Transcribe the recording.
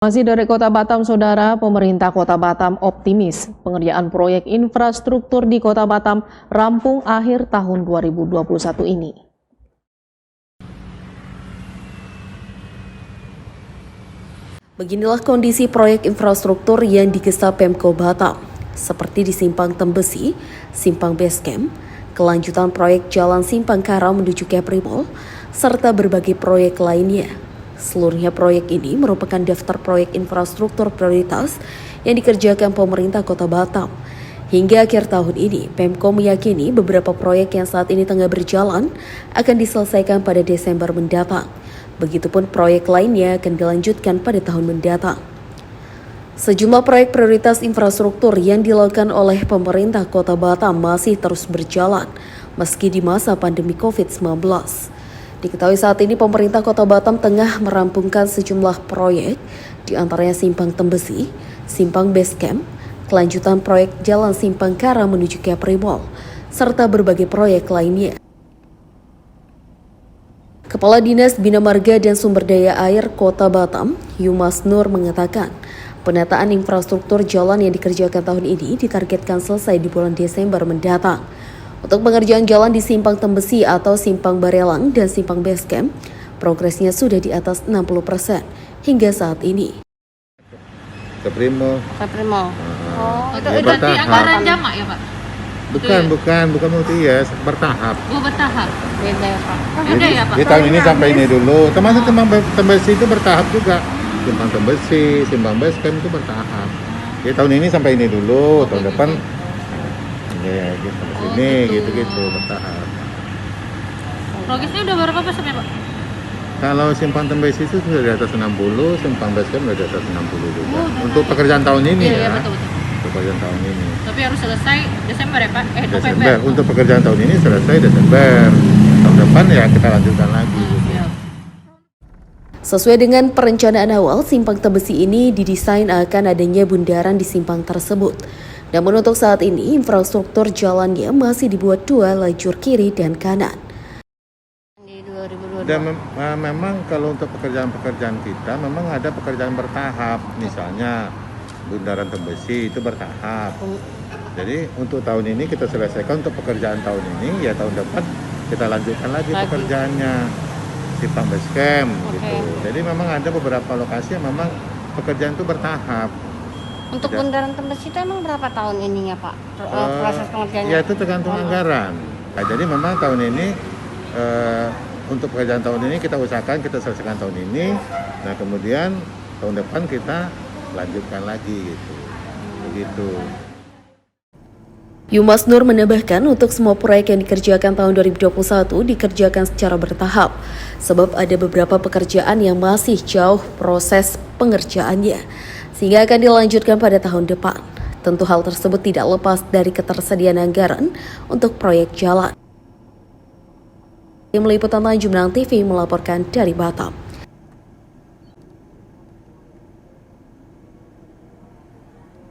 Masih dari Kota Batam, Saudara, pemerintah Kota Batam optimis pengerjaan proyek infrastruktur di Kota Batam rampung akhir tahun 2021 ini. Beginilah kondisi proyek infrastruktur yang digesah Pemko Batam, seperti di Simpang Tembesi, Simpang Basecamp, kelanjutan proyek Jalan Simpang Kara menuju Keprimol, serta berbagai proyek lainnya. Seluruhnya proyek ini merupakan daftar proyek infrastruktur prioritas yang dikerjakan pemerintah Kota Batam. Hingga akhir tahun ini, Pemko meyakini beberapa proyek yang saat ini tengah berjalan akan diselesaikan pada Desember mendatang. Begitupun proyek lainnya akan dilanjutkan pada tahun mendatang. Sejumlah proyek prioritas infrastruktur yang dilakukan oleh pemerintah Kota Batam masih terus berjalan, meski di masa pandemi COVID-19. Diketahui saat ini pemerintah Kota Batam tengah merampungkan sejumlah proyek, di antaranya Simpang Tembesi, Simpang Basecamp, kelanjutan proyek Jalan Simpang Kara menuju Keprimol, serta berbagai proyek lainnya. Kepala Dinas Bina Marga dan Sumber Daya Air Kota Batam, Yumas Nur mengatakan, penataan infrastruktur jalan yang dikerjakan tahun ini ditargetkan selesai di bulan Desember mendatang. Untuk pengerjaan jalan di Simpang Tembesi atau Simpang Barelang dan Simpang Basecamp, progresnya sudah di atas 60% hingga saat ini. Keprimol. Oh, itu Ya, berarti bertahap. anggaran jamak ya, Pak? Bukan multi ya, bertahap. Oh, bertahap. Beda ya Pak. Beda ya, Pak? Di tahun ini sampai ini dulu. Termasuk Simpang Tembesi itu bertahap juga. Simpang Tembesi, Simpang Basecamp itu bertahap. Jadi tahun ini sampai ini dulu, tahun depan ya gitu sampai sini gitu. gitu bertahap. Progresnya udah berapa persen ya, Pak? Kalau Simpang Tembesi itu sudah di atas 60, Simpang Basecamp sudah di atas 60 juga. Oh, udah Untuk naik. pekerjaan tahun ini Iya, ya. betul. Untuk pekerjaan tahun ini. Tapi harus selesai Desember ya, Pak? November. Desember. Untuk pekerjaan tahun ini selesai Desember. Tahun depan ya kita lanjutkan lagi. Siap. Sesuai dengan perencanaan awal, Simpang Tembesi ini didesain akan adanya bundaran di simpang tersebut. Namun untuk saat ini, infrastruktur jalannya masih dibuat dua lajur kiri dan kanan. Di 2022. Dan memang kalau untuk pekerjaan-pekerjaan kita memang ada pekerjaan bertahap. Misalnya Bundaran Tembesi itu bertahap. Jadi untuk tahun ini kita selesaikan untuk pekerjaan tahun ini, ya tahun depan kita lanjutkan lagi pekerjaannya. Simpang Basecamp gitu. Jadi memang ada beberapa lokasi yang memang pekerjaan itu bertahap. Untuk Ya. bundaran Tembesi itu emang berapa tahun ininya Pak? Proses pengerjaannya? Ya itu tergantung anggaran. Nah, jadi memang tahun ini untuk pekerjaan tahun ini kita usahakan kita selesaikan tahun ini. Nah kemudian tahun depan kita lanjutkan lagi gitu. Begitu. Yumas Nur menambahkan untuk semua proyek yang dikerjakan tahun 2021 dikerjakan secara bertahap, sebab ada beberapa pekerjaan yang masih jauh proses pengerjaannya, sehingga akan dilanjutkan pada tahun depan. Tentu hal tersebut tidak lepas dari ketersediaan anggaran untuk proyek jalan. Tim Liputan Tanjung Pinang TV melaporkan dari Batam.